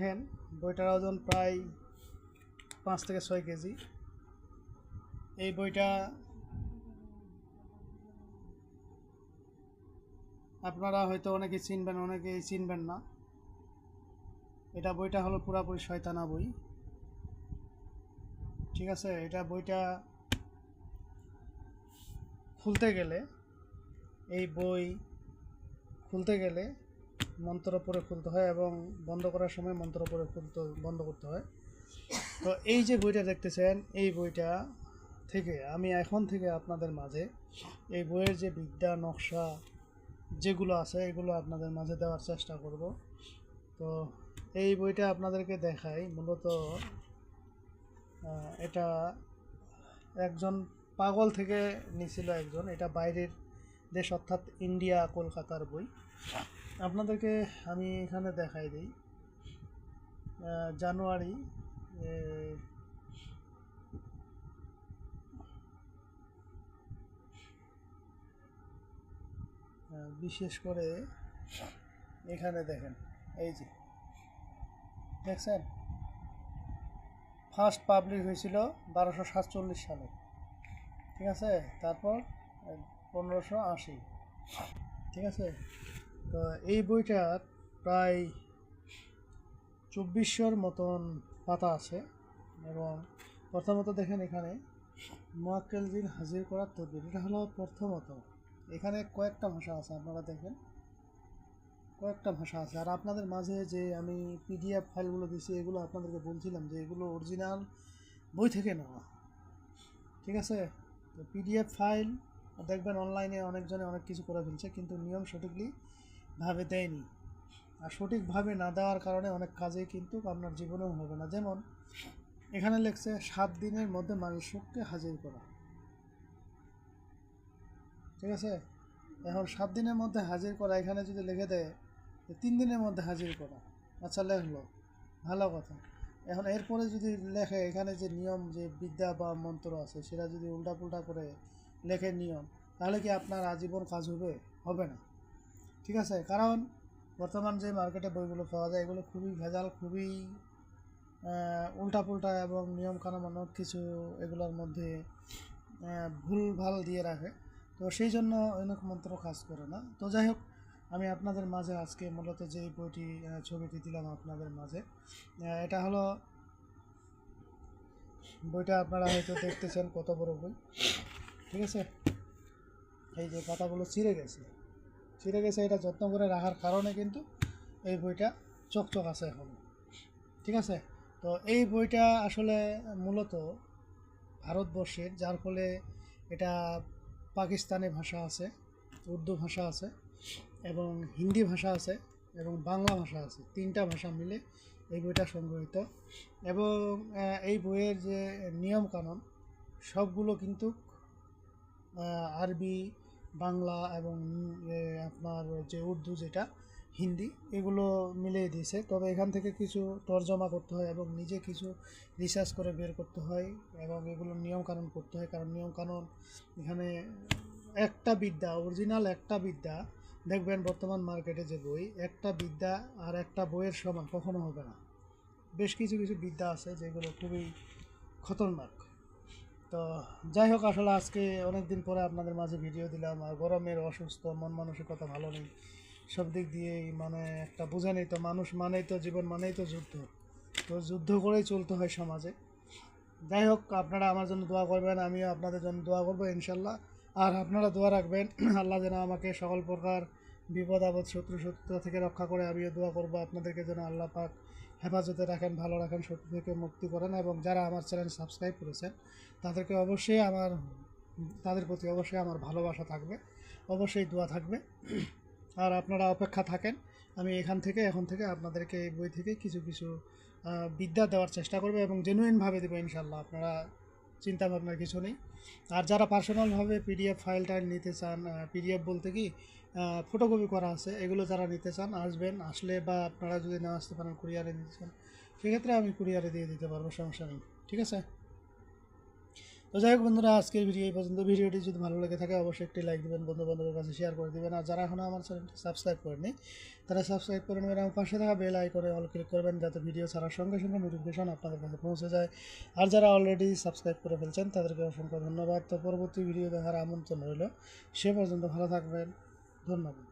দেখেন বইটার ওজন প্রায় 5 থেকে 6 কেজি। এই বইটা আপনারা হয়তো অনেকেই চিনবেন, অনেকেই চিনবেন না। এটা বইটা হলো পুরাপুরি শয়তানা বই, ঠিক আছে। এটা বইটা খুলতে গেলে, এই বই খুলতে গেলে মন্ত্র পড়ে খুলতে হয় এবং বন্ধ করার সময় মন্ত্র পড়ে বন্ধ করতে হয়। তো এই যে বইটা দেখতেছেন, এই বইটা থেকে আমি এখন থেকে আপনাদের মাঝে এই বইয়ের যে বিদ্যা নকশা যেগুলো আছে এগুলো আপনাদের মাঝে দেওয়ার চেষ্টা করব। তো এই বইটা আপনাদেরকে দেখাই। মূলত এটা একজন পাগল থেকে নিছিল একজন, এটা বাইরের দেশ অর্থাৎ ইন্ডিয়া, কলকাতার বই। আপনাদেরকে আমি এখানে দেখাই দিই। জানুয়ারি বিশেষ করে এখানে দেখেন, এই যে দেখছেন, ফার্স্ট পাবলিশ হয়েছিল 1247 সালে, ঠিক আছে। তারপর 1580, ঠিক আছে। তো এই বইটার প্রায় 2400-র মতন পাতা আছে। এবং প্রথমত দেখেন এখানে মোয়াক্কেলজির হাজির করার তদবির, এটা হলো প্রথমত। এখানে কয়েকটা ভাষা আছে, আপনারা দেখেন কয়েকটা ভাষা আছে। আর আপনাদের মাঝে যে আমি পিডিএফ ফাইলগুলো দিয়েছি এগুলো আপনাদেরকে বলছিলাম যে এগুলো অরিজিনাল বই থেকে নেওয়া, ঠিক আছে। তো পিডিএফ ফাইল দেখবেন অনলাইনে অনেকজনে অনেক কিছু করে ফেলছে, কিন্তু নিয়ম সঠিকলি ভাবে দেয়নি। আর সঠিকভাবে না দেওয়ার কারণে অনেক কাজে কিন্তু আপনার জীবনেও হবে না। যেমন এখানে লিখছে 7 দিনের মধ্যে মানুষকে হাজির করা, ঠিক আছে। এখন 7 দিনের মধ্যে হাজির করা এখানে যদি লিখে দেয় 3 দিনের মধ্যে হাজির করা, আচ্ছা লেখলো, ভালো কথা। এখন এরপরে যদি লেখে এখানে যে নিয়ম, যে বিদ্যা বা মন্ত্র আছে সেটা যদি উল্টাপুল্টা করে লেখে নিয়ম, তাহলে কি আপনার আজীবন কাজ হবে? হবে না, ঠিক আছে। কারণ বর্তমান যে মার্কেটে বইগুলো পাওয়া যায় এগুলো খুবই ভেজাল, খুবই উল্টাপুল্টা এবং নিয়মকানুন অনেক কিছু এগুলোর মধ্যে ভুল ভাল দিয়ে রাখে। তো সেই জন্য অনেক মন্ত্র কাজ করে না। তো যাই হোক, আমি আপনাদের মাঝে আজকে মূলত যে বইটি ছবিটি দিলাম আপনাদের মাঝে, এটা হলো বইটা। আপনারা হয়তো দেখতেছেন কত বড় বই, ঠিক আছে। এই যে পাতাগুলো ছিঁড়ে গেছে, এটা যত্ন করে রাখার কারণে কিন্তু এই বইটা চকচক আছে এখন, ঠিক আছে। তো এই বইটা আসলে মূলত ভারতবর্ষের, যার ফলে এটা পাকিস্তানি ভাষা আছে, উর্দু ভাষা আছে এবং হিন্দি ভাষা আছে এবং বাংলা ভাষা আছে। 3টা ভাষা মিলে এই বইটা সংগৃহীত। এবং এই বইয়ের যে নিয়মকানুন সবগুলো কিন্তু আরবি, বাংলা এবং আপনার যে উর্দু, যেটা হিন্দি, এগুলো মিলিয়ে দিয়েছে। তবে এখান থেকে কিছু তর্জমা করতে হয় এবং নিজে কিছু রিসার্চ করে বের করতে হয় এবং এগুলোর নিয়মকানুন করতে হয়। কারণ নিয়মকানুন এখানে একটা বিদ্যা, অরিজিনাল একটা বিদ্যা দেখবেন বর্তমান মার্কেটে যে বই, একটা বিদ্যা আর একটা বইয়ের সমান কখনো হবে না। বেশ কিছু কিছু বিদ্যা আছে যেগুলো খুবই খতরনাক। তো যাই হোক, আসলে আজকে অনেক দিন পরে আপনাদের মাঝে ভিডিও দিলাম। আর গরমের অসুস্থ, মন মানসিকতা ভালো নেই, সব দিক দিয়েই মানে একটা বোঝা নেই। তো মানুষ মানেই তো, জীবন মানেই তো যুদ্ধ, তো যুদ্ধ করেই চলতে হয় সমাজে। যাই হোক, আপনারা আমার জন্য দোয়া করবেন, আমিও আপনাদের জন্য দোয়া করবো ইনশাল্লাহ। আর আপনারা দোয়া রাখবেন আল্লাহ যেন আমাকে সকল প্রকার বিপদ আপদ, শত্রুতা থেকে রক্ষা করে। আমিও দোয়া করবো আপনাদেরকে যেন আল্লাহ পাক হেফাজতে রাখেন, ভালো রাখেন, শত্রু থেকে মুক্তি করেন। এবং যারা আমার চ্যানেল সাবস্ক্রাইব করেছেন তাদেরকে অবশ্যই তাদের প্রতি অবশ্যই আমার ভালোবাসা থাকবে, অবশ্যই দোয়া থাকবে। আর আপনারা অপেক্ষা থাকেন, আমি এখন থেকে আপনাদেরকে এই বই থেকে কিছু কিছু বিদ্যা দেওয়ার চেষ্টা করবো এবং জেনুইনভাবে দেবো ইনশাল্লাহ। আপনারা চিন্তা ভাবনার কিছু নেই। আর যারা পার্সোনালভাবে পিডিএফ ফাইলটা নিতে চান, পিডিএফ বলতে কি ফটোকপি করা আছে, এগুলো যারা নিতে চান আসবেন, আসলে বা আপনারা যদি না আসতে পারেন কুরিয়ারে নিতে চান, সেক্ষেত্রে আমি কুরিয়ারে দিয়ে দিতে পারবো, সমস্যা নেই, ঠিক আছে। তো যাই হোক বন্ধুরা, আজকের ভিডিও এই পর্যন্ত। ভিডিওটি যদি ভালো লেগে থাকে অবশ্যই একটি লাইক দেবেন, বন্ধু বান্ধবের কাছে শেয়ার করে দেবেন। আর যারা এখনও আমার চ্যানেলটি সাবস্ক্রাইব করেনি তারা সাবস্ক্রাইব করে নেবেন এবং পাশে থাকা বেল আইকনে অল ক্লিক করবেন, যাতে ভিডিও ছাড়ার সঙ্গে সঙ্গে নোটিফিকেশন আপনাদের কাছে পৌঁছে যায়। আর যারা অলরেডি সাবস্ক্রাইব করে ফেলছেন তাদেরকে অসংখ্য ধন্যবাদ। তো পরবর্তী ভিডিও দেখার আমন্ত্রণ রইল। সে পর্যন্ত ভালো থাকবেন। ধন্যবাদ।